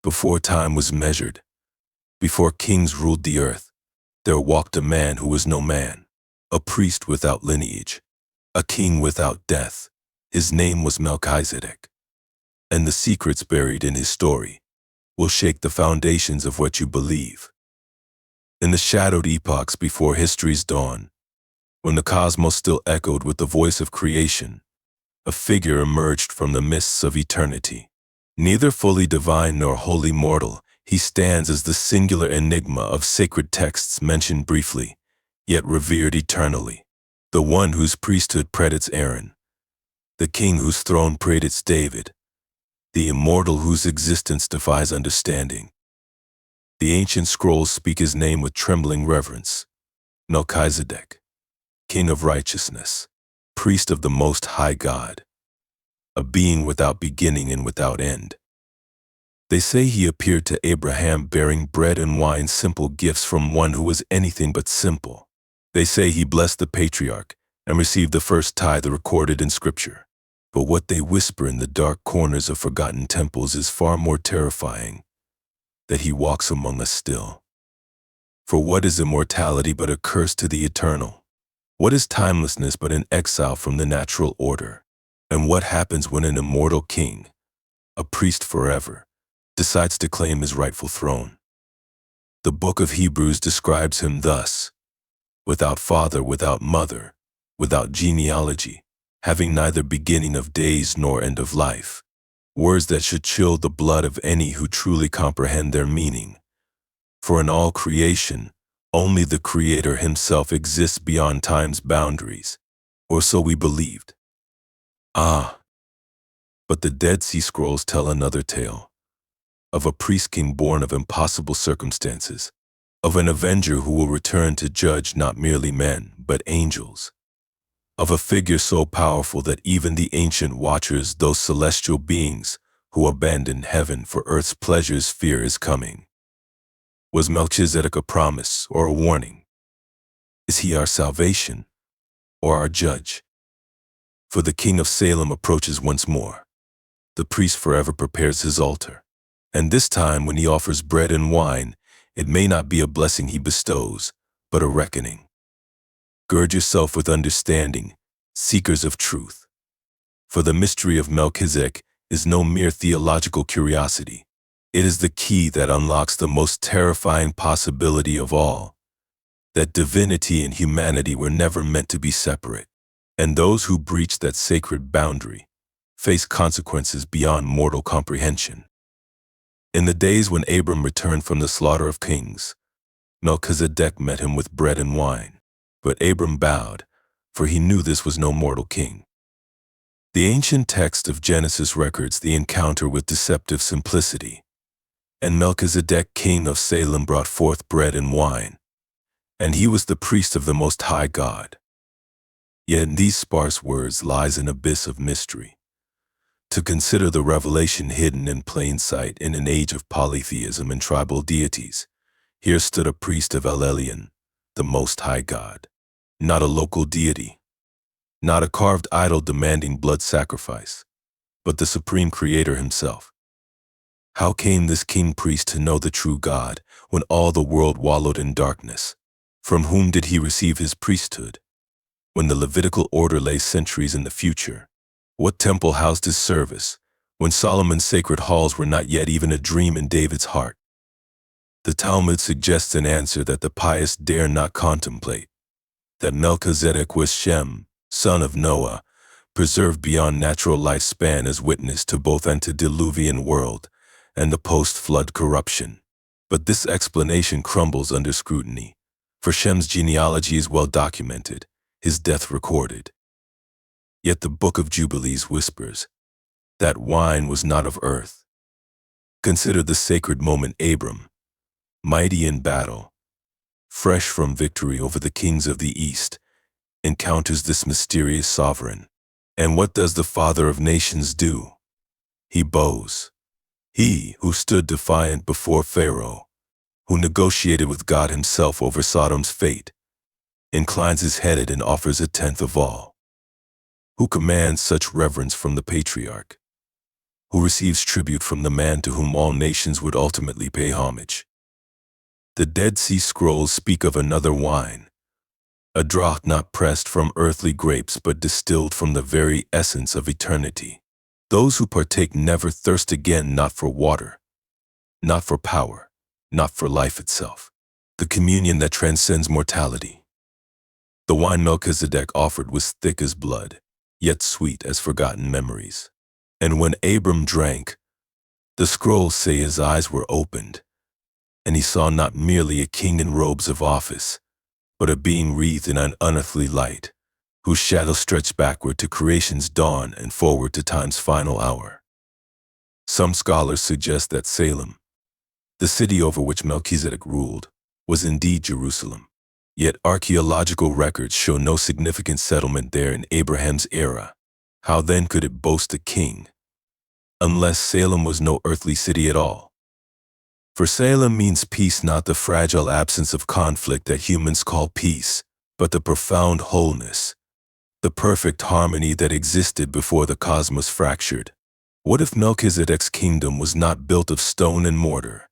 Before time was measured, before kings ruled the earth, there walked a man who was no man, a priest without lineage, a king without death. His name was Melchizedek. And the secrets buried in his story will shake the foundations of what you believe. In the shadowed epochs before history's dawn, when the cosmos still echoed with the voice of creation, a figure emerged from the mists of eternity. Neither fully divine nor wholly mortal, he stands as the singular enigma of sacred texts mentioned briefly, yet revered eternally. The one whose priesthood predates Aaron, the king whose throne predates David, the immortal whose existence defies understanding. The ancient scrolls speak his name with trembling reverence. Melchizedek, king of righteousness, priest of the Most High God, a being without beginning and without end. They say he appeared to Abraham bearing bread and wine, simple gifts from one who was anything but simple. They say he blessed the patriarch and received the first tithe recorded in Scripture. But what they whisper in the dark corners of forgotten temples is far more terrifying, that he walks among us still. For what is immortality but a curse to the eternal? What is timelessness but an exile from the natural order? And what happens when an immortal king, a priest forever, decides to claim his rightful throne? The book of Hebrews describes him thus: without father, without mother, without genealogy, having neither beginning of days nor end of life. Words that should chill the blood of any who truly comprehend their meaning. For in all creation, only the Creator himself exists beyond time's boundaries, or so we believed. But the Dead Sea Scrolls tell another tale, of a priest-king born of impossible circumstances, of an avenger who will return to judge not merely men, but angels, of a figure so powerful that even the ancient watchers, those celestial beings who abandoned heaven for earth's pleasures, fear his coming. Was Melchizedek a promise or a warning? Is he our salvation or our judge? For the king of Salem approaches once more. The priest forever prepares his altar, and this time when he offers bread and wine, it may not be a blessing he bestows, but a reckoning. Gird yourself with understanding, seekers of truth. For the mystery of Melchizedek is no mere theological curiosity. It is the key that unlocks the most terrifying possibility of all, that divinity and humanity were never meant to be separate, and those who breach that sacred boundary face consequences beyond mortal comprehension. In the days when Abram returned from the slaughter of kings, Melchizedek met him with bread and wine. But Abram bowed, for he knew this was no mortal king. The ancient text of Genesis records the encounter with deceptive simplicity. And Melchizedek, king of Salem, brought forth bread and wine, and he was the priest of the Most High God. Yet in these sparse words lies an abyss of mystery. To consider the revelation hidden in plain sight in an age of polytheism and tribal deities, here stood a priest of El Elyon, the Most High God. Not a local deity, not a carved idol demanding blood sacrifice, but the supreme creator himself. How came this king priest to know the true God when all the world wallowed in darkness? From whom did he receive his priesthood? When the Levitical order lay centuries in the future, what temple housed his service when Solomon's sacred halls were not yet even a dream in David's heart? The Talmud suggests an answer that the pious dare not contemplate, that Melchizedek was Shem, son of Noah, preserved beyond natural lifespan as witness to both antediluvian world and the post-flood corruption. But this explanation crumbles under scrutiny, for Shem's genealogy is well documented, his death recorded. Yet the Book of Jubilees whispers that wine was not of earth. Consider the sacred moment Abram, mighty in battle, fresh from victory over the kings of the East, encounters this mysterious sovereign. And what does the father of nations do? He bows. He who stood defiant before Pharaoh, who negotiated with God himself over Sodom's fate, inclines his head and offers a tenth of all. Who commands such reverence from the patriarch? who receives tribute from the man to whom all nations would ultimately pay homage. The Dead Sea Scrolls speak of another wine, a draught not pressed from earthly grapes but distilled from the very essence of eternity. Those who partake never thirst again, not for water, not for power, not for life itself. The communion that transcends mortality. The wine Melchizedek offered was thick as blood, yet sweet as forgotten memories. And when Abram drank, the scrolls say his eyes were opened, and he saw not merely a king in robes of office, but a being wreathed in an unearthly light, whose shadow stretched backward to creation's dawn and forward to time's final hour. Some scholars suggest that Salem, the city over which Melchizedek ruled, was indeed Jerusalem. Yet archaeological records show no significant settlement there in Abraham's era. How then could it boast a king, unless Salem was no earthly city at all? For Salem means peace, not the fragile absence of conflict that humans call peace, but the profound wholeness, the perfect harmony that existed before the cosmos fractured. What if Melchizedek's kingdom was not built of stone and mortar,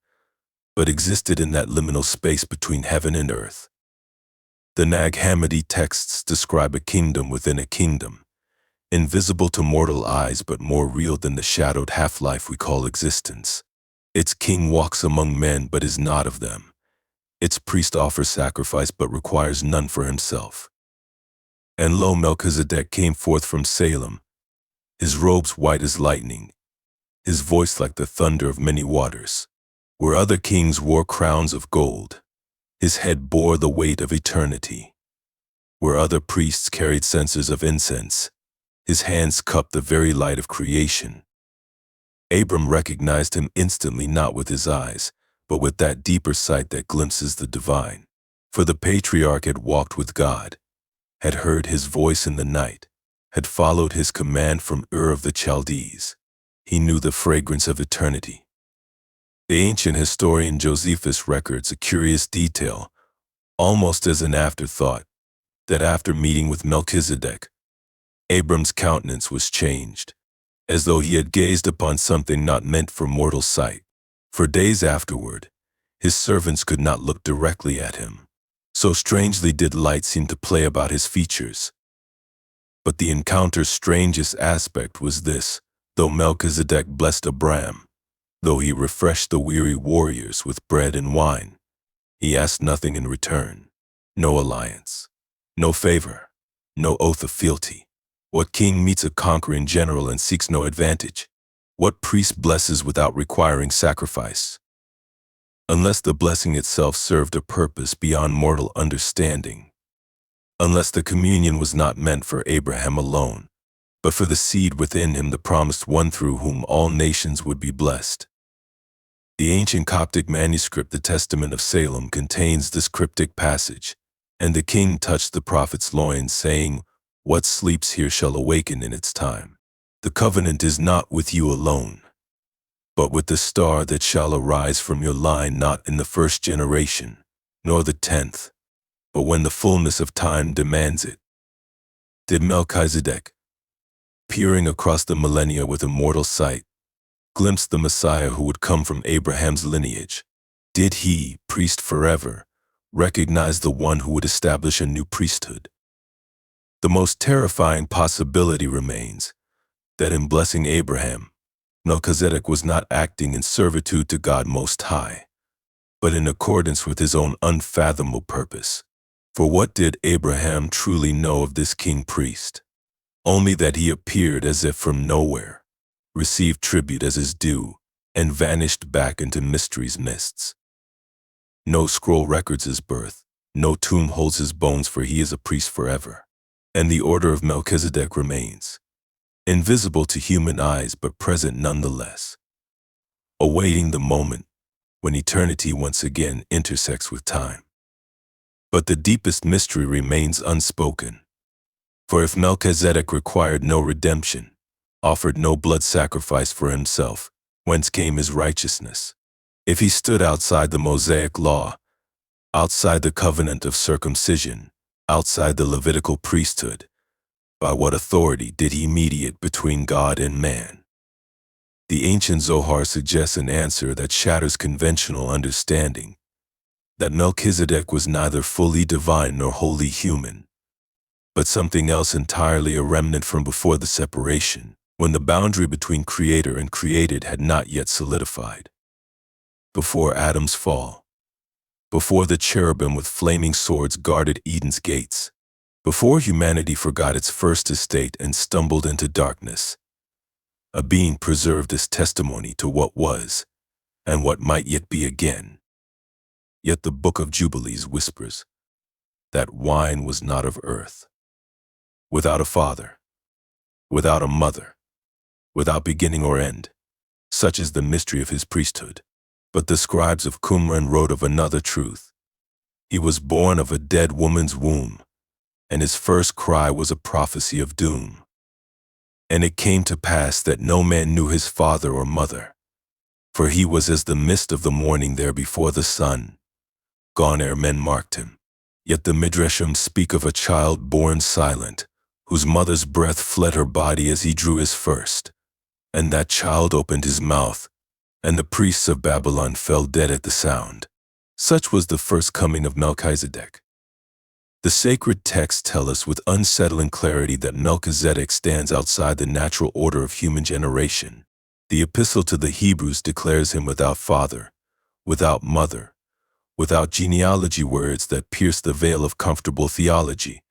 but existed in that liminal space between heaven and earth? The Nag Hammadi texts describe a kingdom within a kingdom, invisible to mortal eyes but more real than the shadowed half-life we call existence. Its king walks among men but is not of them. Its priest offers sacrifice but requires none for himself. And lo, Melchizedek came forth from Salem, his robes white as lightning, his voice like the thunder of many waters. Where other kings wore crowns of gold, his head bore the weight of eternity. Where other priests carried censers of incense, his hands cupped the very light of creation. Abram recognized him instantly, not with his eyes, but with that deeper sight that glimpses the divine. For the patriarch had walked with God, had heard his voice in the night, had followed his command from Ur of the Chaldees. He knew the fragrance of eternity. The ancient historian Josephus records a curious detail, almost as an afterthought, that after meeting with Melchizedek, Abram's countenance was changed, as though he had gazed upon something not meant for mortal sight. For days afterward, his servants could not look directly at him. So strangely did light seem to play about his features. But the encounter's strangest aspect was this: though Melchizedek blessed Abram, though he refreshed the weary warriors with bread and wine, he asked nothing in return. No alliance, no favor, no oath of fealty. What king meets a conquering general and seeks no advantage? What priest blesses without requiring sacrifice? Unless the blessing itself served a purpose beyond mortal understanding. Unless the communion was not meant for Abraham alone, but for the seed within him, the promised one through whom all nations would be blessed. The ancient Coptic manuscript, the Testament of Salem, contains this cryptic passage: "And the king touched the prophet's loins, saying, What sleeps here shall awaken in its time. The covenant is not with you alone, but with the star that shall arise from your line, not in the first generation, nor the 10th, but when the fullness of time demands it." Did Melchizedek, peering across the millennia with immortal sight, glimpse the Messiah who would come from Abraham's lineage? Did he, priest forever, recognize the one who would establish a new priesthood? The most terrifying possibility remains that in blessing Abraham, Melchizedek was not acting in servitude to God Most High, but in accordance with his own unfathomable purpose. For what did Abraham truly know of this king-priest? Only that he appeared as if from nowhere, received tribute as his due, and vanished back into mystery's mists. No scroll records his birth, no tomb holds his bones, for he is a priest forever. And the order of Melchizedek remains, invisible to human eyes but present nonetheless, awaiting the moment when eternity once again intersects with time. But the deepest mystery remains unspoken. For if Melchizedek required no redemption, offered no blood sacrifice for himself, whence came his righteousness? If he stood outside the Mosaic law, outside the covenant of circumcision, outside the Levitical priesthood, by what authority did he mediate between God and man? The ancient Zohar suggests an answer that shatters conventional understanding, that Melchizedek was neither fully divine nor wholly human, but something else entirely, a remnant from before the separation, when the boundary between creator and created had not yet solidified. Before Adam's fall, before the cherubim with flaming swords guarded Eden's gates, before humanity forgot its first estate and stumbled into darkness, a being preserved as testimony to what was and what might yet be again. Yet the Book of Jubilees whispers that wine was not of earth. Without a father, without a mother, without beginning or end, such is the mystery of his priesthood. But the scribes of Qumran wrote of another truth. He was born of a dead woman's womb, and his first cry was a prophecy of doom. And it came to pass that no man knew his father or mother, for he was as the mist of the morning there before the sun, gone ere men marked him. Yet the Midrashim speak of a child born silent, whose mother's breath fled her body as he drew his first, and that child opened his mouth, and the priests of Babylon fell dead at the sound. Such was the first coming of Melchizedek. The sacred texts tell us with unsettling clarity that Melchizedek stands outside the natural order of human generation. The Epistle to the Hebrews declares him without father, without mother, without genealogy, words that pierce the veil of comfortable theology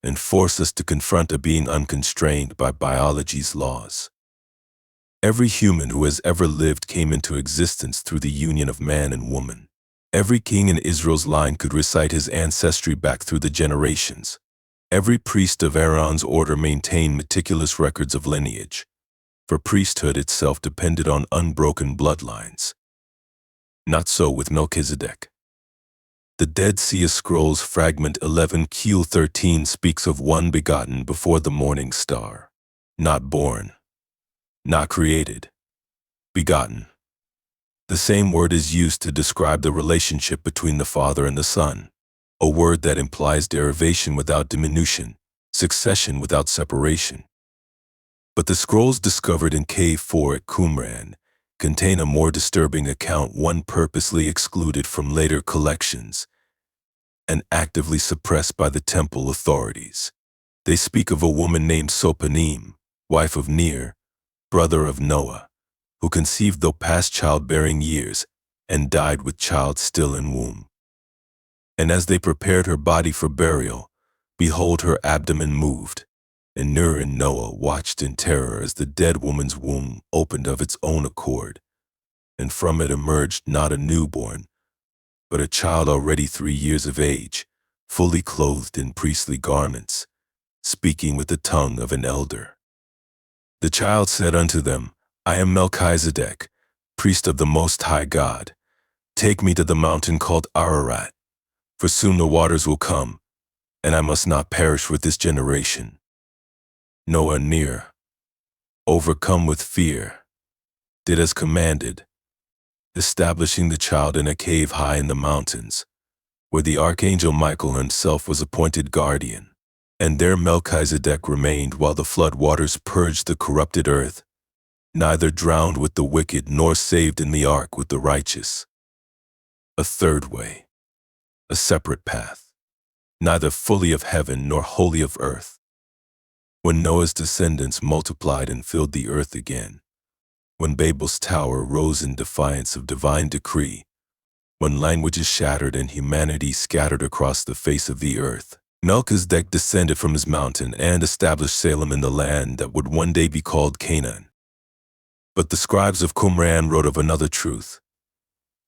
and force us to confront a being unconstrained by biology's laws. Every human who has ever lived came into existence through the union of man and woman. Every king in Israel's line could recite his ancestry back through the generations. Every priest of Aaron's order maintained meticulous records of lineage, for priesthood itself depended on unbroken bloodlines. Not so with Melchizedek. The Dead Sea Scrolls fragment 11Q13 speaks of one begotten before the morning star, not born, not created, begotten. The same word is used to describe the relationship between the Father and the Son, a word that implies derivation without diminution, succession without separation. But the scrolls discovered in Cave 4 at Qumran contain a more disturbing account, one purposely excluded from later collections and actively suppressed by the temple authorities. They speak of a woman named Sopanim, wife of Ner, brother of Noah, who conceived though past childbearing years and died with child still in womb. And as they prepared her body for burial, behold, her abdomen moved, and Ner and Noah watched in terror as the dead woman's womb opened of its own accord, and from it emerged not a newborn, but a child already 3 years of age, fully clothed in priestly garments, speaking with the tongue of an elder. The child said unto them, I am Melchizedek, priest of the Most High God. Take me to the mountain called Ararat, for soon the waters will come, and I must not perish with this generation. Noah near, overcome with fear, did as commanded, establishing the child in a cave high in the mountains, where the archangel Michael himself was appointed guardian. And there Melchizedek remained while the flood waters purged the corrupted earth, neither drowned with the wicked nor saved in the ark with the righteous. A third way, a separate path, neither fully of heaven nor wholly of earth. When Noah's descendants multiplied and filled the earth again, when Babel's tower rose in defiance of divine decree, when languages shattered and humanity scattered across the face of the earth, Melchizedek descended from his mountain and established Salem in the land that would one day be called Canaan. But the scribes of Qumran wrote of another truth.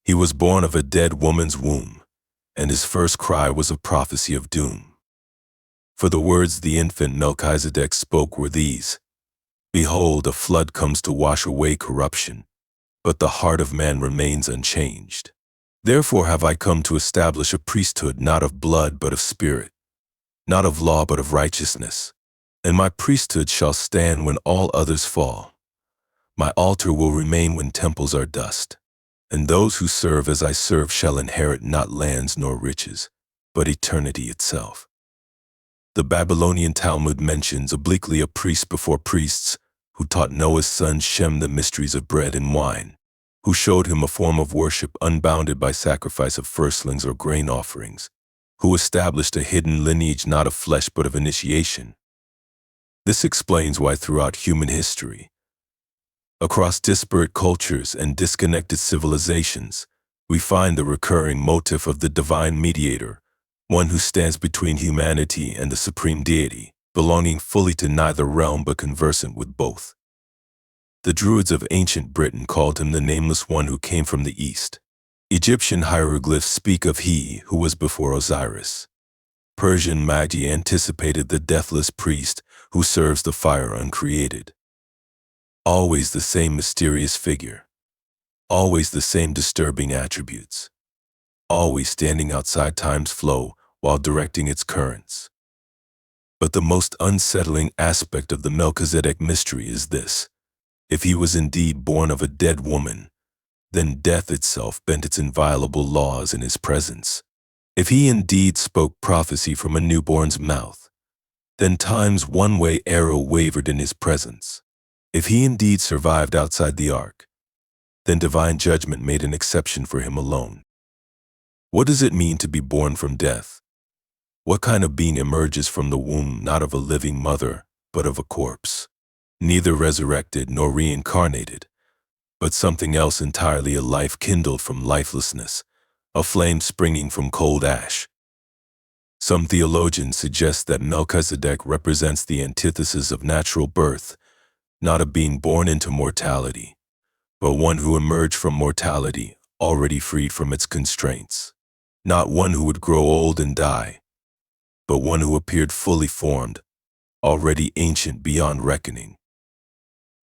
He was born of a dead woman's womb, and his first cry was a prophecy of doom. For the words the infant Melchizedek spoke were these, Behold, a flood comes to wash away corruption, but the heart of man remains unchanged. Therefore have I come to establish a priesthood not of blood but of spirit, not of law but of righteousness. And my priesthood shall stand when all others fall. My altar will remain when temples are dust. And those who serve as I serve shall inherit not lands nor riches, but eternity itself. The Babylonian Talmud mentions obliquely a priest before priests, who taught Noah's son Shem the mysteries of bread and wine, who showed him a form of worship unbounded by sacrifice of firstlings or grain offerings, who established a hidden lineage not of flesh but of initiation. This explains why throughout human history, across disparate cultures and disconnected civilizations, we find the recurring motif of the divine mediator, one who stands between humanity and the supreme deity, belonging fully to neither realm but conversant with both. The Druids of ancient Britain called him the Nameless One who came from the east. Egyptian hieroglyphs speak of he who was before Osiris. Persian Magi anticipated the deathless priest who serves the fire uncreated. Always the same mysterious figure. Always the same disturbing attributes. Always standing outside time's flow while directing its currents. But the most unsettling aspect of the Melchizedek mystery is this. If he was indeed born of a dead woman, then death itself bent its inviolable laws in his presence. If he indeed spoke prophecy from a newborn's mouth, then time's one-way arrow wavered in his presence. If he indeed survived outside the ark, then divine judgment made an exception for him alone. What does it mean to be born from death? What kind of being emerges from the womb not of a living mother, but of a corpse? Neither resurrected nor reincarnated, but something else entirely, a life kindled from lifelessness, a flame springing from cold ash. Some theologians suggest that Melchizedek represents the antithesis of natural birth, not a being born into mortality, but one who emerged from mortality, already freed from its constraints. Not one who would grow old and die, but one who appeared fully formed, already ancient beyond reckoning.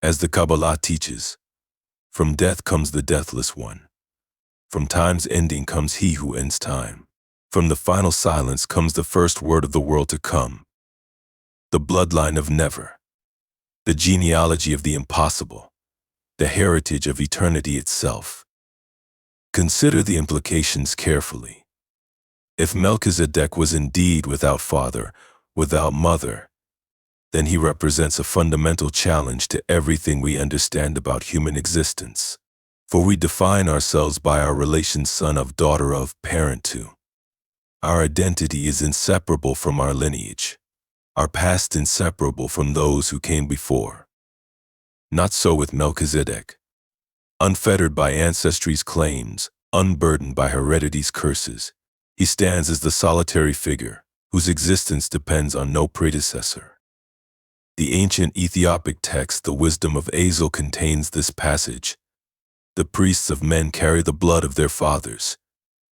As the Kabbalah teaches, from death comes the deathless one. From time's ending comes he who ends time. From the final silence comes the first word of the world to come. The bloodline of never. The genealogy of the impossible. The heritage of eternity itself. Consider the implications carefully. If Melchizedek was indeed without father, without mother, then he represents a fundamental challenge to everything we understand about human existence. For we define ourselves by our relation son of, daughter of, parent to. Our identity is inseparable from our lineage, our past inseparable from those who came before. Not so with Melchizedek. Unfettered by ancestry's claims, unburdened by heredity's curses, he stands as the solitary figure whose existence depends on no predecessor. The ancient Ethiopic text, the Wisdom of Azel, contains this passage. The priests of men carry the blood of their fathers,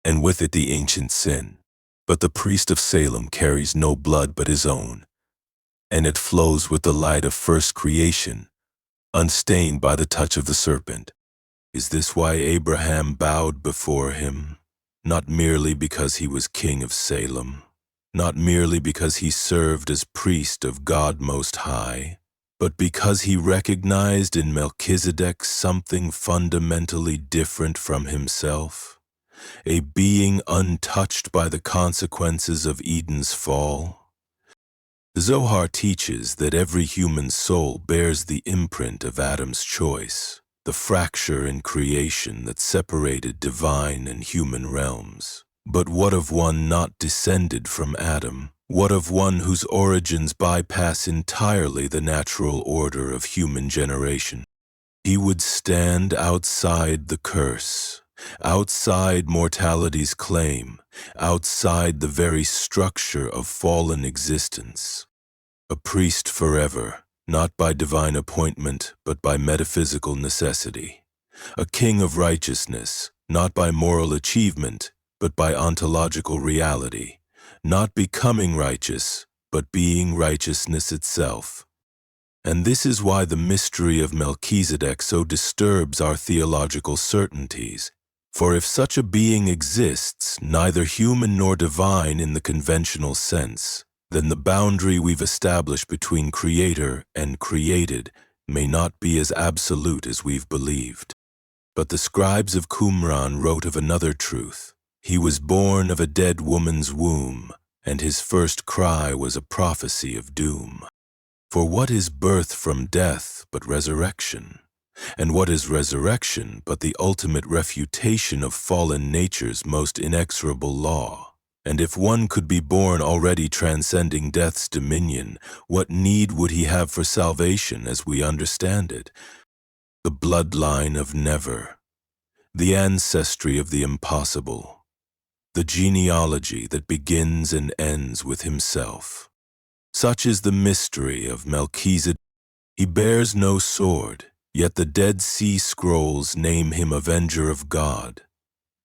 and with it the ancient sin. But the priest of Salem carries no blood but his own, and it flows with the light of first creation, unstained by the touch of the serpent. Is this why Abraham bowed before him? Not merely because he was king of Salem, not merely because he served as priest of God Most High, but because he recognized in Melchizedek something fundamentally different from himself, a being untouched by the consequences of Eden's fall. The Zohar teaches that every human soul bears the imprint of Adam's choice, the fracture in creation that separated divine and human realms. But what of one not descended from Adam? What of one whose origins bypass entirely the natural order of human generation? He would stand outside the curse, outside mortality's claim, outside the very structure of fallen existence. A priest forever, not by divine appointment, but by metaphysical necessity. A king of righteousness, not by moral achievement, but by ontological reality, not becoming righteous, but being righteousness itself. And this is why the mystery of Melchizedek so disturbs our theological certainties. For if such a being exists, neither human nor divine in the conventional sense, then the boundary we've established between creator and created may not be as absolute as we've believed. But the scribes of Qumran wrote of another truth. He was born of a dead woman's womb, and his first cry was a prophecy of doom. For what is birth from death but resurrection? And what is resurrection but the ultimate refutation of fallen nature's most inexorable law? And if one could be born already transcending death's dominion, what need would he have for salvation as we understand it? The bloodline of never, the ancestry of the impossible, the genealogy that begins and ends with himself. Such is the mystery of Melchizedek. He bears no sword, yet the Dead Sea Scrolls name him Avenger of God.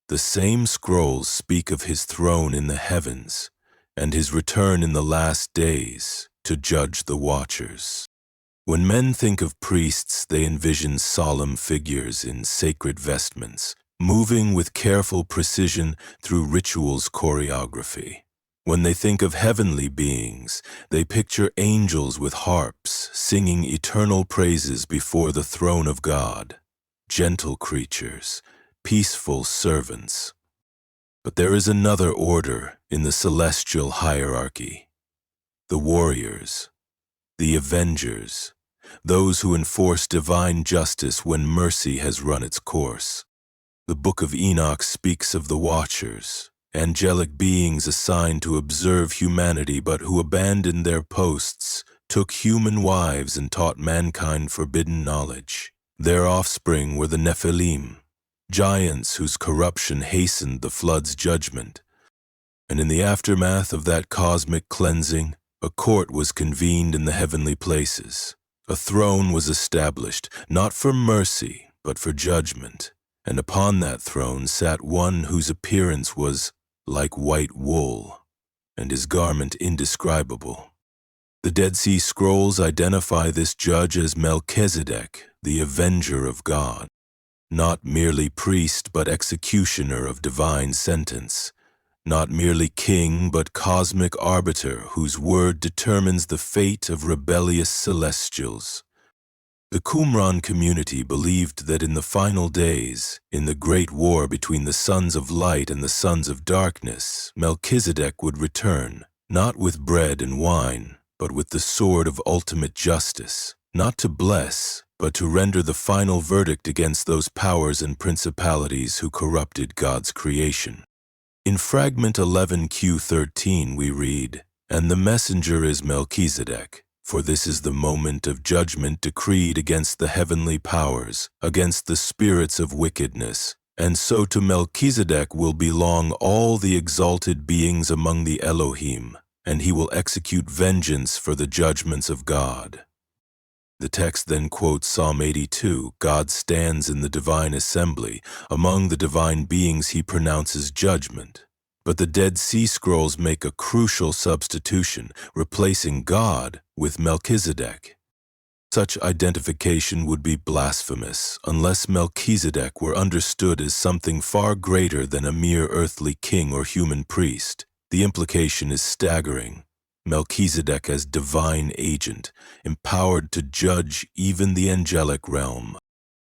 The same scrolls speak of his throne in the heavens and his return in the last days to judge the watchers. When men think of priests, they envision solemn figures in sacred vestments, moving with careful precision through ritual's choreography. When they think of heavenly beings, they picture angels with harps singing eternal praises before the throne of God, gentle creatures, peaceful servants. But there is another order in the celestial hierarchy: the warriors, the avengers, those who enforce divine justice when mercy has run its course. The Book of Enoch speaks of the watchers, angelic beings assigned to observe humanity but who abandoned their posts, took human wives and taught mankind forbidden knowledge. Their offspring were the Nephilim, giants whose corruption hastened the flood's judgment. And in the aftermath of that cosmic cleansing, a court was convened in the heavenly places. A throne was established, not for mercy, but for judgment. And upon that throne sat one whose appearance was like white wool, and his garment indescribable. The Dead Sea Scrolls identify this judge as Melchizedek, the Avenger of God. Not merely priest, but executioner of divine sentence. Not merely king, but cosmic arbiter whose word determines the fate of rebellious celestials. The Qumran community believed that in the final days, in the great war between the sons of light and the sons of darkness, Melchizedek would return, not with bread and wine, but with the sword of ultimate justice, not to bless, but to render the final verdict against those powers and principalities who corrupted God's creation. In fragment 11q13 we read, "And the messenger is Melchizedek, for this is the moment of judgment decreed against the heavenly powers, against the spirits of wickedness, and so to Melchizedek will belong all the exalted beings among the Elohim, and he will execute vengeance for the judgments of God." The text then quotes Psalm 82, "God stands in the divine assembly. Among the divine beings he pronounces judgment." But the Dead Sea Scrolls make a crucial substitution, replacing God with Melchizedek. Such identification would be blasphemous unless Melchizedek were understood as something far greater than a mere earthly king or human priest. The implication is staggering. Melchizedek as divine agent, empowered to judge even the angelic realm.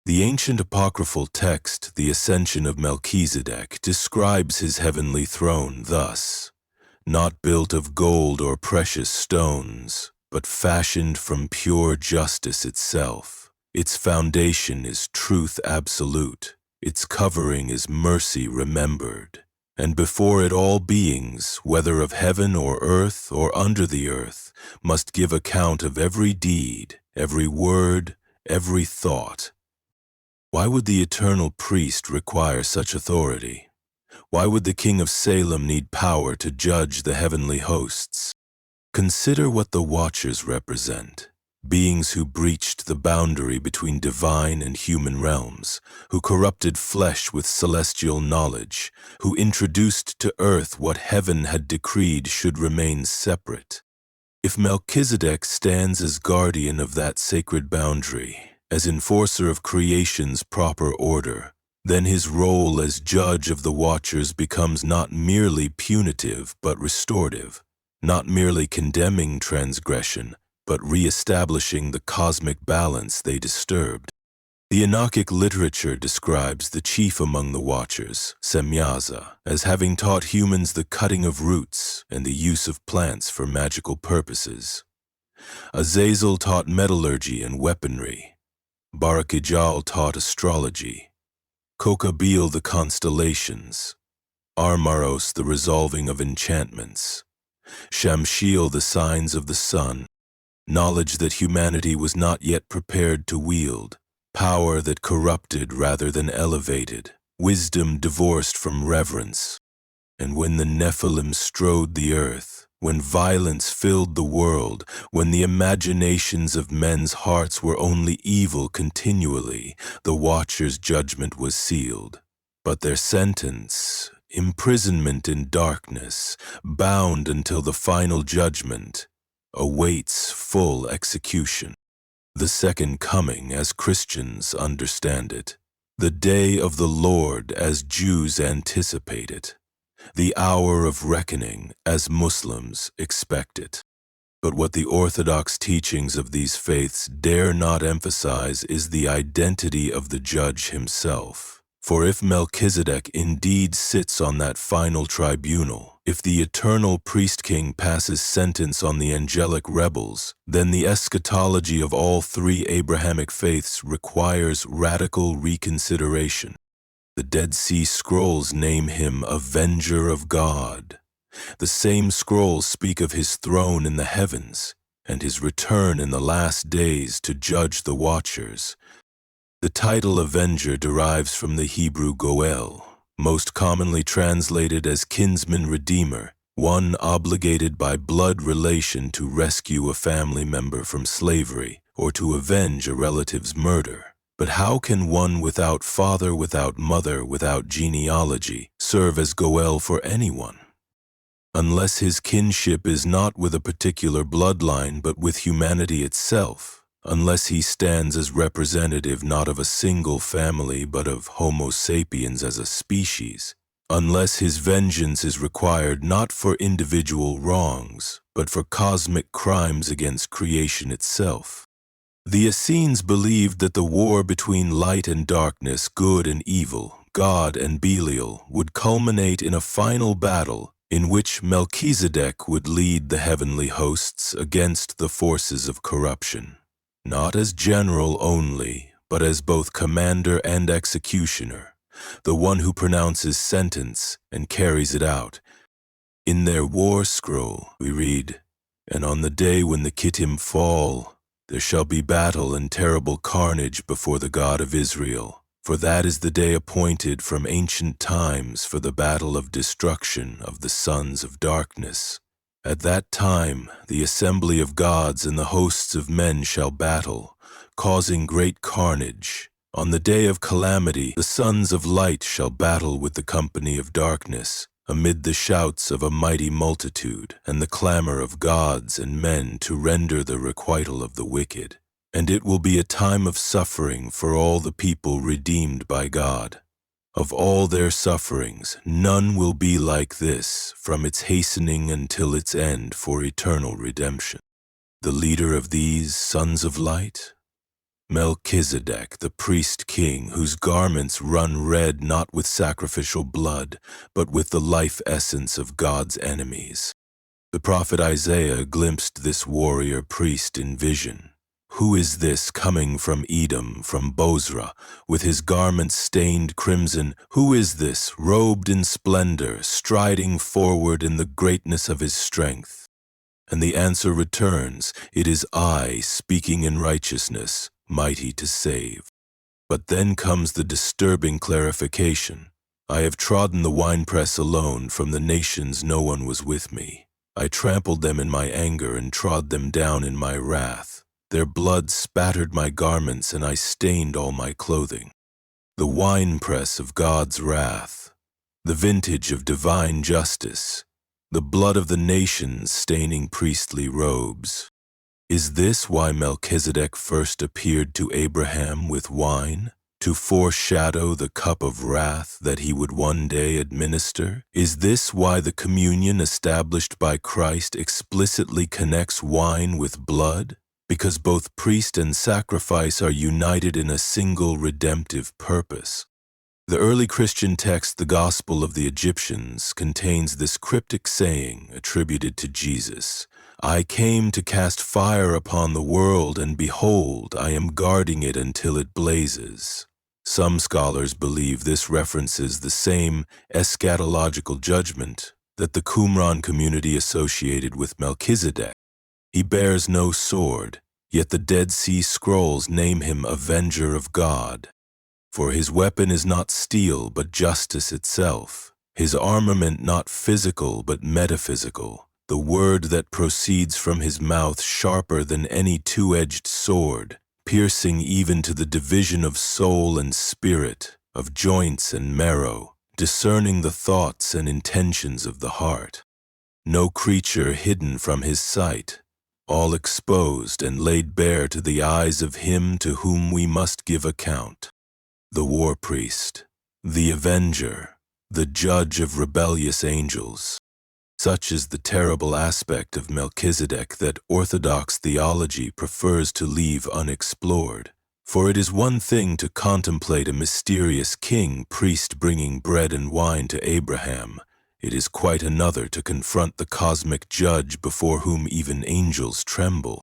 The ancient apocryphal text, The Ascension of Melchizedek, describes his heavenly throne thus: "Not built of gold or precious stones, but fashioned from pure justice itself. Its foundation is truth absolute, its covering is mercy remembered. And before it all beings, whether of heaven or earth or under the earth, must give account of every deed, every word, every thought." Why would the eternal priest require such authority? Why would the king of Salem need power to judge the heavenly hosts? Consider what the Watchers represent. Beings who breached the boundary between divine and human realms, who corrupted flesh with celestial knowledge, who introduced to earth what heaven had decreed should remain separate. If Melchizedek stands as guardian of that sacred boundary, as enforcer of creation's proper order, then his role as judge of the Watchers becomes not merely punitive but restorative, not merely condemning transgression, but re-establishing the cosmic balance they disturbed. The Enochic literature describes the chief among the Watchers, Semyaza, as having taught humans the cutting of roots and the use of plants for magical purposes. Azazel taught metallurgy and weaponry. Barakijal taught astrology. Kokabeel the constellations. Armaros the resolving of enchantments. Shamshiel the signs of the sun. Knowledge that humanity was not yet prepared to wield. Power that corrupted rather than elevated. Wisdom divorced from reverence. And when the Nephilim strode the earth, when violence filled the world, when the imaginations of men's hearts were only evil continually, the Watcher's judgment was sealed. But their sentence, imprisonment in darkness, bound until the final judgment, awaits full execution. The second coming, as Christians understand it, the day of the Lord as Jews anticipate it, the hour of reckoning as Muslims expect it. But what the orthodox teachings of these faiths dare not emphasize is the identity of the judge himself. For if Melchizedek indeed sits on that final tribunal, if the eternal priest-king passes sentence on the angelic rebels, then the eschatology of all three Abrahamic faiths requires radical reconsideration. The Dead Sea Scrolls name him Avenger of God. The same scrolls speak of his throne in the heavens and his return in the last days to judge the watchers. The title Avenger derives from the Hebrew Goel, most commonly translated as kinsman redeemer, one obligated by blood relation to rescue a family member from slavery or to avenge a relative's murder. But how can one without father, without mother, without genealogy serve as Goel for anyone? Unless his kinship is not with a particular bloodline but with humanity itself, unless he stands as representative not of a single family but of Homo sapiens as a species, unless his vengeance is required not for individual wrongs but for cosmic crimes against creation itself. The Essenes believed that the war between light and darkness, good and evil, God and Belial, would culminate in a final battle in which Melchizedek would lead the heavenly hosts against the forces of corruption, not as general only, but as both commander and executioner, the one who pronounces sentence and carries it out. In their war scroll, we read, "And on the day when the Kittim fall, there shall be battle and terrible carnage before the God of Israel, for that is the day appointed from ancient times for the battle of destruction of the sons of darkness. At that time the assembly of gods and the hosts of men shall battle, causing great carnage. On the day of calamity the sons of light shall battle with the company of darkness, amid the shouts of a mighty multitude and the clamor of gods and men to render the requital of the wicked. And it will be a time of suffering for all the people redeemed by God. Of all their sufferings, none will be like this, from its hastening until its end for eternal redemption." The leader of these sons of light? Melchizedek, the priest-king, whose garments run red not with sacrificial blood, but with the life essence of God's enemies. The prophet Isaiah glimpsed this warrior priest in vision. Who is this coming from Edom, from Bozrah, with his garments stained crimson? Who is this, robed in splendor, striding forward in the greatness of his strength? And the answer returns, "It is I, speaking in righteousness, mighty to save." But then comes the disturbing clarification. "I have trodden the winepress alone, from the nations no one was with me. I trampled them in my anger and trod them down in my wrath. Their blood spattered my garments and I stained all my clothing." The winepress of God's wrath, the vintage of divine justice, the blood of the nations staining priestly robes. Is this why Melchizedek first appeared to Abraham with wine? To foreshadow the cup of wrath that he would one day administer? Is this why the communion established by Christ explicitly connects wine with blood? Because both priest and sacrifice are united in a single redemptive purpose. The early Christian text, the Gospel of the Egyptians, contains this cryptic saying attributed to Jesus: I came to cast fire upon the world, and behold, I am guarding it until it blazes. Some scholars believe this references the same eschatological judgment that the Qumran community associated with Melchizedek. He bears no sword, yet the Dead Sea Scrolls name him Avenger of God. For his weapon is not steel, but justice itself. His armament not physical, but metaphysical. The word that proceeds from his mouth sharper than any two-edged sword, piercing even to the division of soul and spirit, of joints and marrow, discerning the thoughts and intentions of the heart. No creature hidden from his sight, all exposed and laid bare to the eyes of him to whom we must give account. The war priest, the avenger, the judge of rebellious angels. Such is the terrible aspect of Melchizedek that Orthodox theology prefers to leave unexplored. For it is one thing to contemplate a mysterious king-priest bringing bread and wine to Abraham. It is quite another to confront the cosmic judge before whom even angels tremble.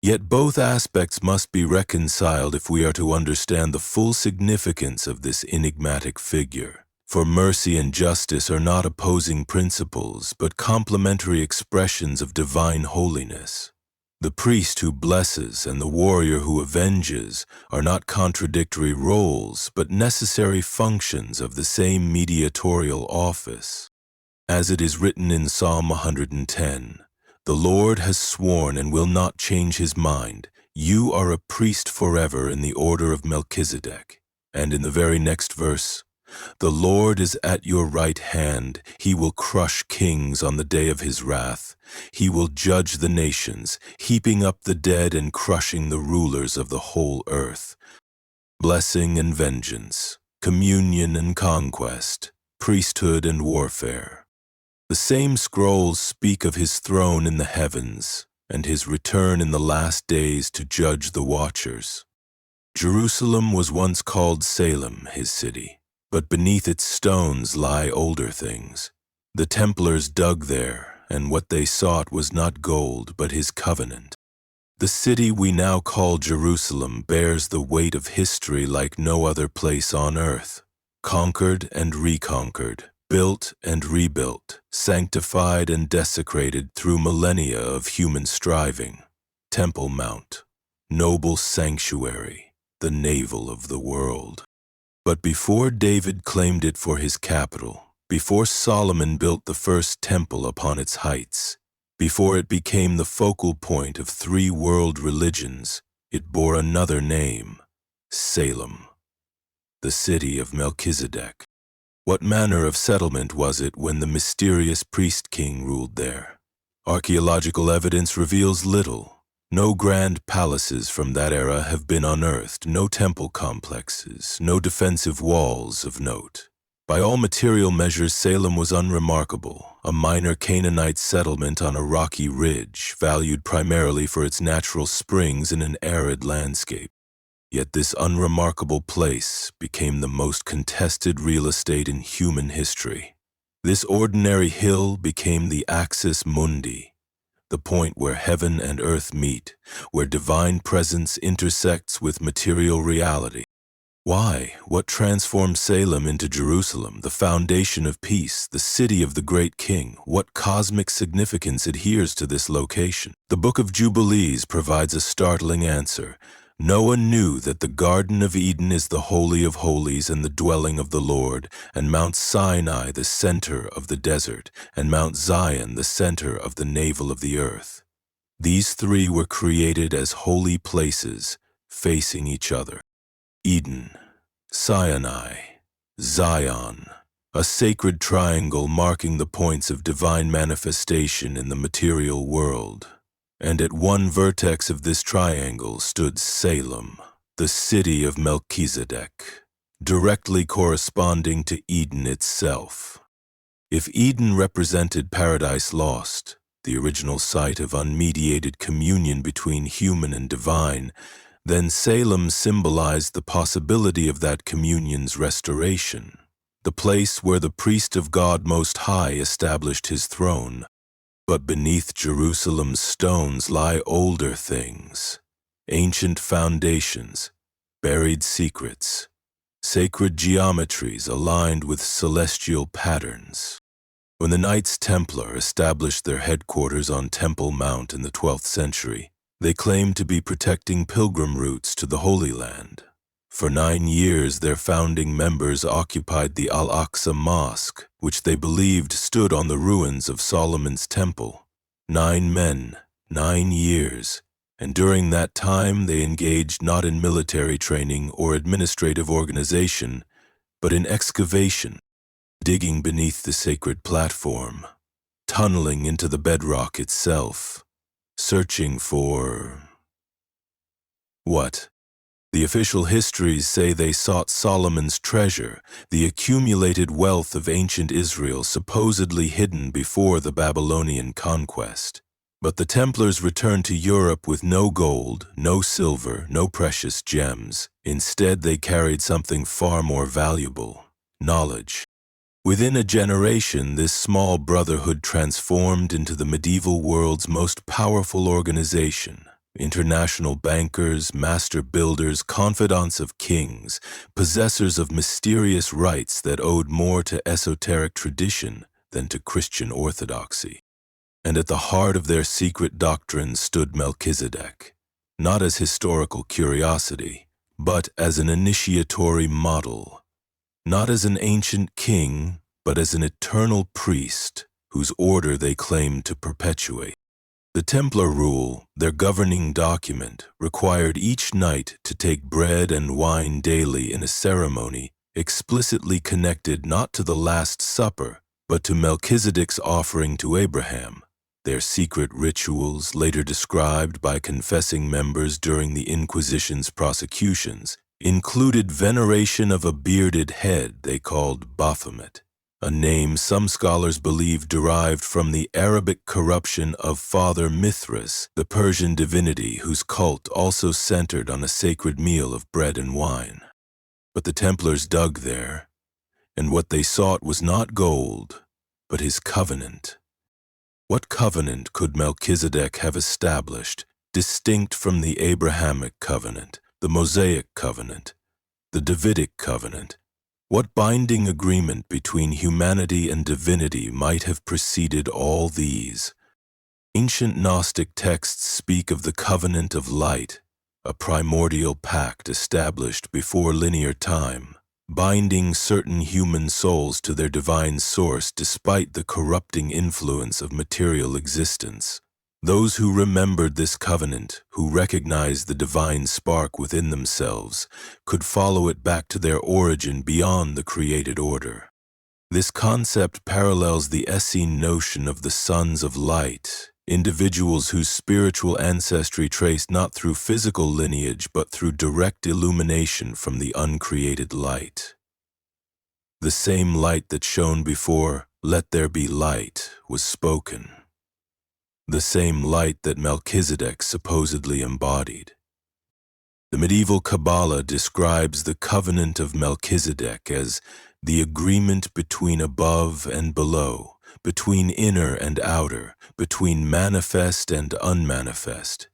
Yet both aspects must be reconciled if we are to understand the full significance of this enigmatic figure. For mercy and justice are not opposing principles, but complementary expressions of divine holiness. The priest who blesses and the warrior who avenges are not contradictory roles, but necessary functions of the same mediatorial office. As it is written in Psalm 110, "The Lord has sworn and will not change his mind. You are a priest forever in the order of Melchizedek." And in the very next verse, "The Lord is at your right hand. He will crush kings on the day of his wrath. He will judge the nations, heaping up the dead and crushing the rulers of the whole earth." Blessing and vengeance, communion and conquest, priesthood and warfare. The same scrolls speak of his throne in the heavens and his return in the last days to judge the watchers. Jerusalem was once called Salem, his city, but beneath its stones lie older things. The Templars dug there, and what they sought was not gold, but his covenant. The city we now call Jerusalem bears the weight of history like no other place on earth. Conquered and reconquered, built and rebuilt, sanctified and desecrated through millennia of human striving. Temple Mount, noble sanctuary, the navel of the world. But before David claimed it for his capital, before Solomon built the first temple upon its heights, before it became the focal point of 3 world religions, it bore another name, Salem, the city of Melchizedek. What manner of settlement was it when the mysterious priest-king ruled there? Archaeological evidence reveals little. No grand palaces from that era have been unearthed, no temple complexes, no defensive walls of note. By all material measures, Salem was unremarkable, a minor Canaanite settlement on a rocky ridge, valued primarily for its natural springs in an arid landscape. Yet this unremarkable place became the most contested real estate in human history. This ordinary hill became the axis mundi, the point where heaven and earth meet, where divine presence intersects with material reality. Why? What transformed Salem into Jerusalem, the foundation of peace, the city of the great king? What cosmic significance adheres to this location? The Book of Jubilees provides a startling answer. Noah knew that the Garden of Eden is the Holy of Holies and the dwelling of the Lord, and Mount Sinai the center of the desert, and Mount Zion the center of the navel of the earth. These 3 were created as holy places, facing each other. Eden, Sinai, Zion, a sacred triangle marking the points of divine manifestation in the material world. And at one vertex of this triangle stood Salem, the city of Melchizedek, directly corresponding to Eden itself. If Eden represented paradise lost, the original site of unmediated communion between human and divine, then Salem symbolized the possibility of that communion's restoration, the place where the priest of God Most High established his throne. But beneath Jerusalem's stones lie older things, ancient foundations, buried secrets, sacred geometries aligned with celestial patterns. When the Knights Templar established their headquarters on Temple Mount in the 12th century, they claimed to be protecting pilgrim routes to the Holy Land. For 9 years, their founding members occupied the Al-Aqsa Mosque, which they believed stood on the ruins of Solomon's Temple. 9 men, 9 years, and during that time they engaged not in military training or administrative organization, but in excavation, digging beneath the sacred platform, tunneling into the bedrock itself, searching for... what? The official histories say they sought Solomon's treasure, the accumulated wealth of ancient Israel supposedly hidden before the Babylonian conquest. But the Templars returned to Europe with no gold, no silver, no precious gems. Instead, they carried something far more valuable: knowledge. Within a generation, this small brotherhood transformed into the medieval world's most powerful organization. International bankers, master builders, confidants of kings, possessors of mysterious rights that owed more to esoteric tradition than to Christian orthodoxy. And at the heart of their secret doctrines stood Melchizedek, not as historical curiosity, but as an initiatory model, not as an ancient king, but as an eternal priest whose order they claimed to perpetuate. The Templar rule, their governing document, required each knight to take bread and wine daily in a ceremony explicitly connected not to the Last Supper, but to Melchizedek's offering to Abraham. Their secret rituals, later described by confessing members during the Inquisition's prosecutions, included veneration of a bearded head they called Baphomet, a name some scholars believe derived from the Arabic corruption of Father Mithras, the Persian divinity whose cult also centered on a sacred meal of bread and wine. But the Templars dug there, and what they sought was not gold, but his covenant. What covenant could Melchizedek have established, distinct from the Abrahamic covenant, the Mosaic covenant, the Davidic covenant? What binding agreement between humanity and divinity might have preceded all these? Ancient Gnostic texts speak of the covenant of light, a primordial pact established before linear time, binding certain human souls to their divine source despite the corrupting influence of material existence. Those who remembered this covenant, who recognized the divine spark within themselves, could follow it back to their origin beyond the created order. This concept parallels the Essene notion of the sons of light, individuals whose spiritual ancestry traced not through physical lineage but through direct illumination from the uncreated light. The same light that shone before "Let there be light" was spoken. The same light that Melchizedek supposedly embodied. The medieval Kabbalah describes the covenant of Melchizedek as the agreement between above and below, between inner and outer, between manifest and unmanifest,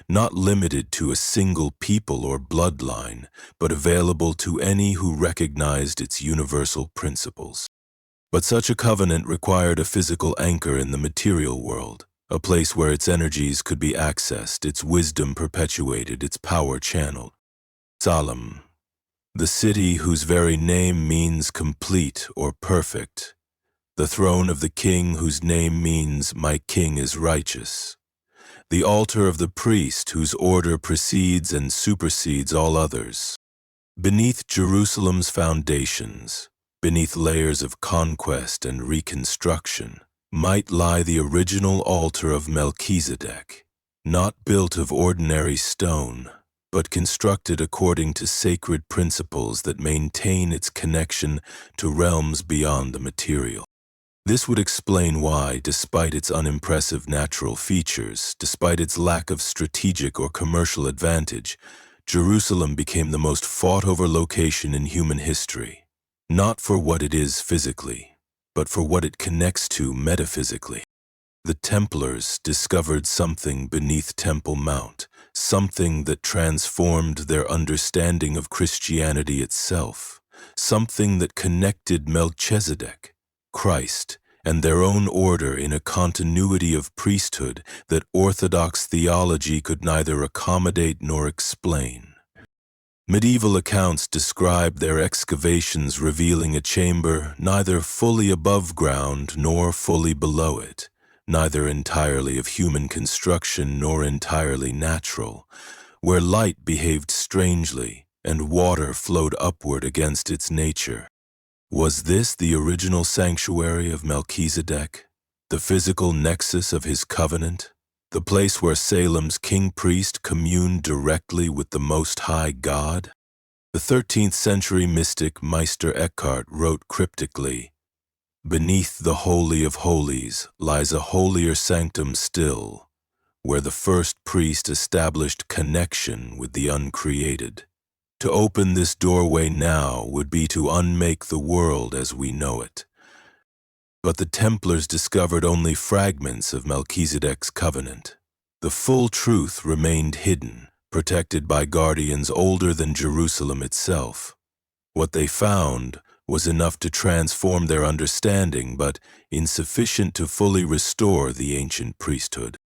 not limited to a single people or bloodline, but available to any who recognized its universal principles. But such a covenant required a physical anchor in the material world, a place where its energies could be accessed, its wisdom perpetuated, its power channeled. Salem, the city whose very name means complete or perfect, the throne of the king whose name means "my king is righteous," the altar of the priest whose order precedes and supersedes all others. Beneath Jerusalem's foundations, beneath layers of conquest and reconstruction, might lie the original altar of Melchizedek, not built of ordinary stone, but constructed according to sacred principles that maintain its connection to realms beyond the material. This would explain why, despite its unimpressive natural features, despite its lack of strategic or commercial advantage, Jerusalem became the most fought-over location in human history, not for what it is physically, but for what it connects to metaphysically. The Templars discovered something beneath Temple Mount, something that transformed their understanding of Christianity itself, something that connected Melchizedek, Christ, and their own order in a continuity of priesthood that Orthodox theology could neither accommodate nor explain. Medieval accounts describe their excavations revealing a chamber neither fully above ground nor fully below it, neither entirely of human construction nor entirely natural, where light behaved strangely and water flowed upward against its nature. Was this the original sanctuary of Melchizedek, the physical nexus of his covenant, the place where Salem's king-priest communed directly with the Most High God? The 13th century mystic Meister Eckhart wrote cryptically, "Beneath the Holy of Holies lies a holier sanctum still, where the first priest established connection with the uncreated. To open this doorway now would be to unmake the world as we know it." But the Templars discovered only fragments of Melchizedek's covenant. The full truth remained hidden, protected by guardians older than Jerusalem itself. What they found was enough to transform their understanding, but insufficient to fully restore the ancient priesthood.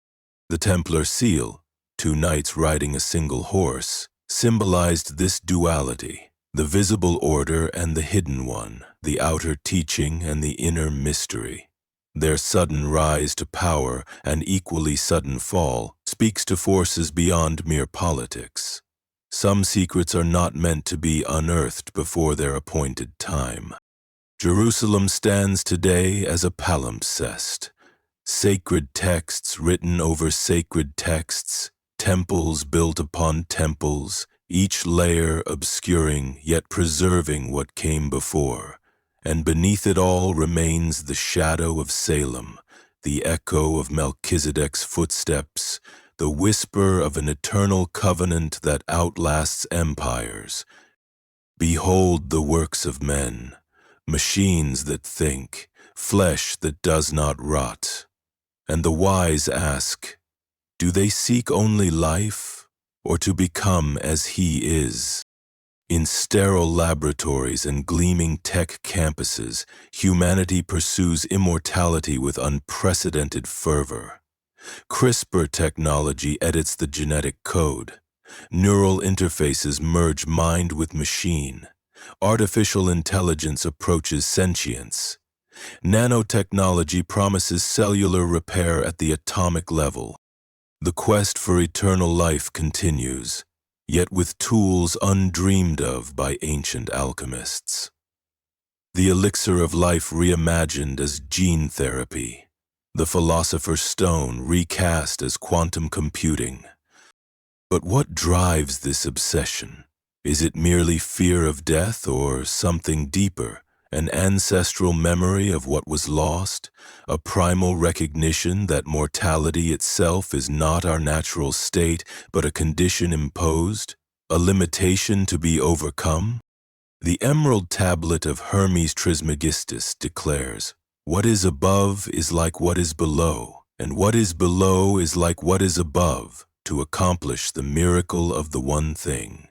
The Templar seal, 2 knights riding a single horse, symbolized this duality, the visible order and the hidden one, the outer teaching and the inner mystery. Their sudden rise to power and equally sudden fall speaks to forces beyond mere politics. Some secrets are not meant to be unearthed before their appointed time. Jerusalem stands today as a palimpsest. Sacred texts written over sacred texts, temples built upon temples, each layer obscuring yet preserving what came before. And beneath it all remains the shadow of Salem, the echo of Melchizedek's footsteps, the whisper of an eternal covenant that outlasts empires. Behold the works of men, machines that think, flesh that does not rot. And the wise ask, do they seek only life, or to become as he is? In sterile laboratories and gleaming tech campuses, humanity pursues immortality with unprecedented fervor. CRISPR technology edits the genetic code. Neural interfaces merge mind with machine. Artificial intelligence approaches sentience. Nanotechnology promises cellular repair at the atomic level. The quest for eternal life continues, yet with tools undreamed of by ancient alchemists. The elixir of life reimagined as gene therapy, the philosopher's stone recast as quantum computing. But what drives this obsession? Is it merely fear of death or something deeper, an ancestral memory of what was lost, a primal recognition that mortality itself is not our natural state, but a condition imposed, a limitation to be overcome? The Emerald Tablet of Hermes Trismegistus declares, "What is above is like what is below, and what is below is like what is above, to accomplish the miracle of the one thing."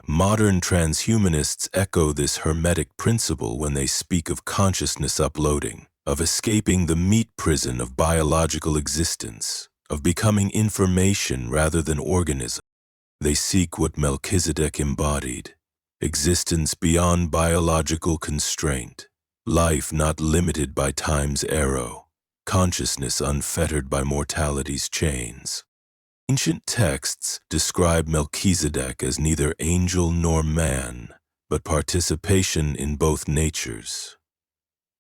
Modern transhumanists echo this hermetic principle when they speak of consciousness uploading, of escaping the meat prison of biological existence, of becoming information rather than organism. They seek what Melchizedek embodied, existence beyond biological constraint, life not limited by time's arrow, consciousness unfettered by mortality's chains. Ancient texts describe Melchizedek as neither angel nor man, but participation in both natures.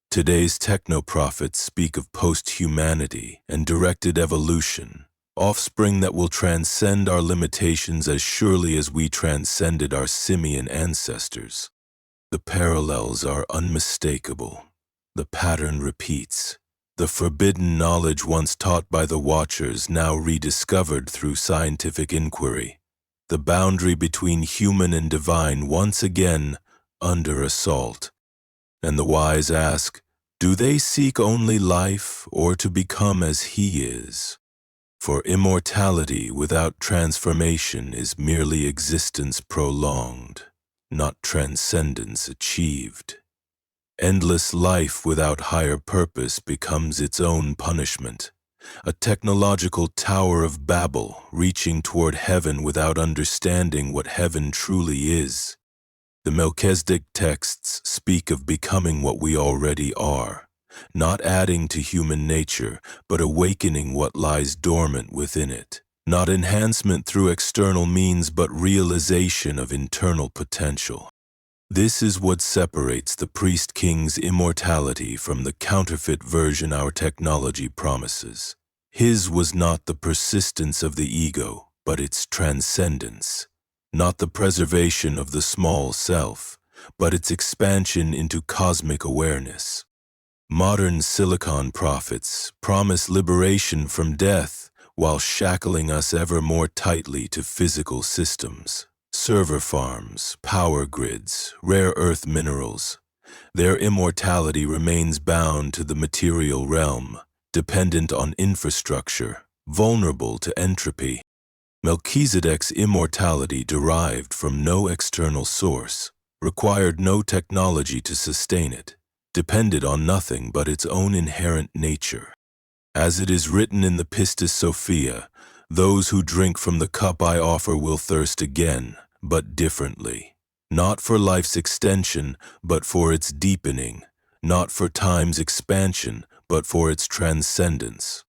Today's technoprophets speak of post-humanity and directed evolution, offspring that will transcend our limitations as surely as we transcended our simian ancestors. The parallels are unmistakable. The pattern repeats. The forbidden knowledge once taught by the Watchers now rediscovered through scientific inquiry. The boundary between human and divine once again under assault. And the wise ask, Do they seek only life or to become as he is? For immortality without transformation is merely existence prolonged, not transcendence achieved. Endless life without higher purpose becomes its own punishment, a technological Tower of Babel reaching toward heaven without understanding what heaven truly is. The Melchizedek texts speak of becoming what we already are, not adding to human nature, but awakening what lies dormant within it. Not enhancement through external means, but realization of internal potential. This is what separates the priest-king's immortality from the counterfeit version our technology promises. His was not the persistence of the ego, but its transcendence. Not the preservation of the small self, but its expansion into cosmic awareness. Modern silicon prophets promise liberation from death while shackling us ever more tightly to physical systems. Server farms, power grids, rare earth minerals. Their immortality remains bound to the material realm, dependent on infrastructure, vulnerable to entropy. Melchizedek's immortality derived from no external source, required no technology to sustain it, depended on nothing but its own inherent nature. As it is written in the Pistis Sophia, those who drink from the cup I offer will thirst again, but differently. Not for life's extension, but for its deepening. Not for time's expansion, but for its transcendence.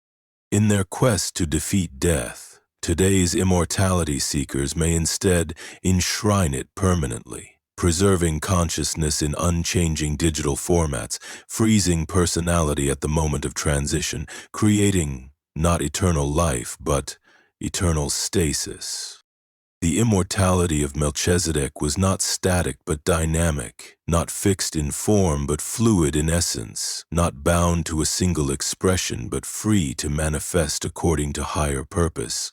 In their quest to defeat death, today's immortality seekers may instead enshrine it permanently, preserving consciousness in unchanging digital formats, freezing personality at the moment of transition, creating not eternal life, but eternal stasis. The immortality of Melchizedek was not static but dynamic, not fixed in form but fluid in essence, not bound to a single expression but free to manifest according to higher purpose.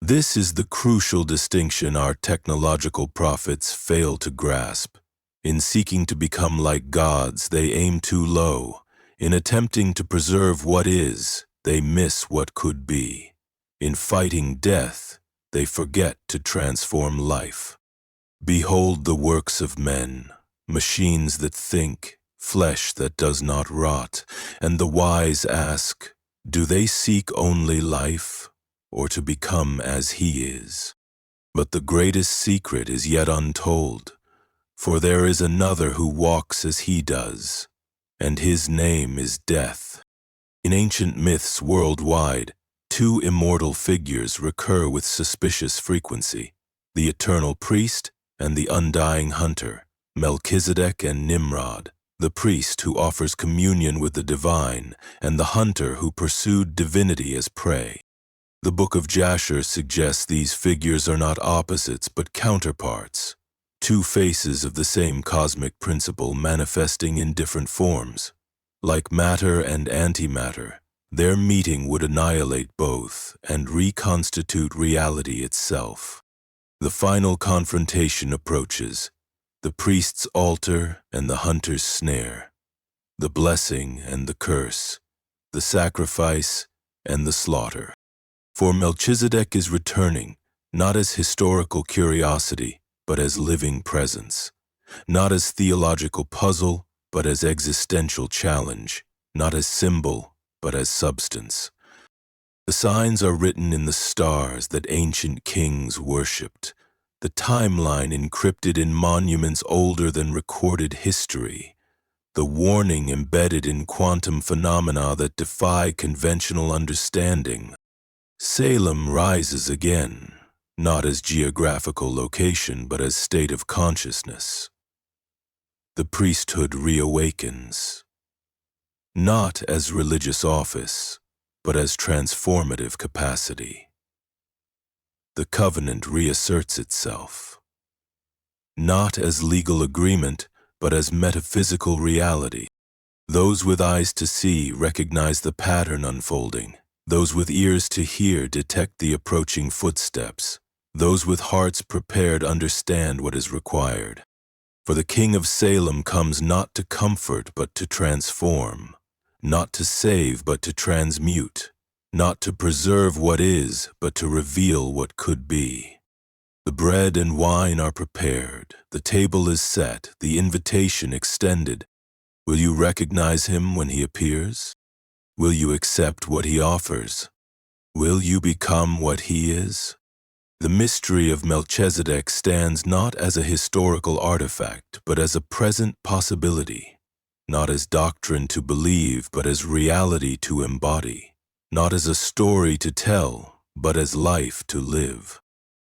This is the crucial distinction our technological prophets fail to grasp. In seeking to become like gods, they aim too low. In attempting to preserve what is, they miss what could be. In fighting death, they forget to transform life. Behold the works of men, machines that think, flesh that does not rot, and the wise ask, do they seek only life, or to become as he is? But the greatest secret is yet untold, for there is another who walks as he does, and his name is Death. In ancient myths worldwide, two immortal figures recur with suspicious frequency, the eternal priest and the undying hunter, Melchizedek and Nimrod, the priest who offers communion with the divine, and the hunter who pursued divinity as prey. The Book of Jasher suggests these figures are not opposites but counterparts, two faces of the same cosmic principle manifesting in different forms. Like matter and antimatter, their meeting would annihilate both and reconstitute reality itself. The final confrontation approaches, the priest's altar and the hunter's snare, the blessing and the curse, the sacrifice and the slaughter. For Melchizedek is returning, not as historical curiosity, but as living presence, not as theological puzzle, but as existential challenge, not as symbol, but as substance. The signs are written in the stars that ancient kings worshipped, the timeline encrypted in monuments older than recorded history, the warning embedded in quantum phenomena that defy conventional understanding. Salem rises again, not as geographical location, but as state of consciousness. The priesthood reawakens, not as religious office, but as transformative capacity. The covenant reasserts itself, not as legal agreement, but as metaphysical reality. Those with eyes to see recognize the pattern unfolding. Those with ears to hear detect the approaching footsteps. Those with hearts prepared understand what is required. For the King of Salem comes not to comfort but to transform, not to save but to transmute, not to preserve what is but to reveal what could be. The bread and wine are prepared, the table is set, the invitation extended. Will you recognize him when he appears? Will you accept what he offers? Will you become what he is? The mystery of Melchizedek stands not as a historical artifact, but as a present possibility, not as doctrine to believe, but as reality to embody, not as a story to tell, but as life to live.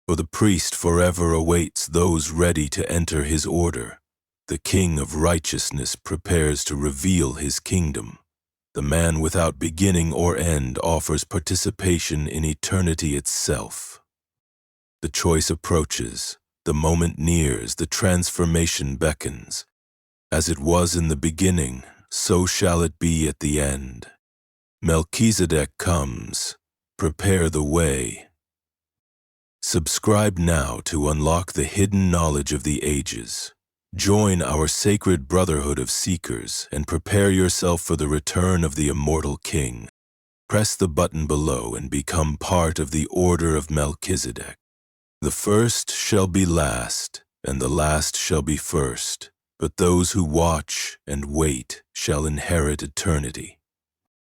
For the priest forever awaits those ready to enter his order. The King of righteousness prepares to reveal his kingdom. The man without beginning or end offers participation in eternity itself. The choice approaches, the moment nears, the transformation beckons. As it was in the beginning, so shall it be at the end. Melchizedek comes. Prepare the way. Subscribe now to unlock the hidden knowledge of the ages. Join our sacred brotherhood of seekers and prepare yourself for the return of the immortal King. Press the button below and become part of the order of Melchizedek. The first shall be last, and the last shall be first, but those who watch and wait shall inherit eternity.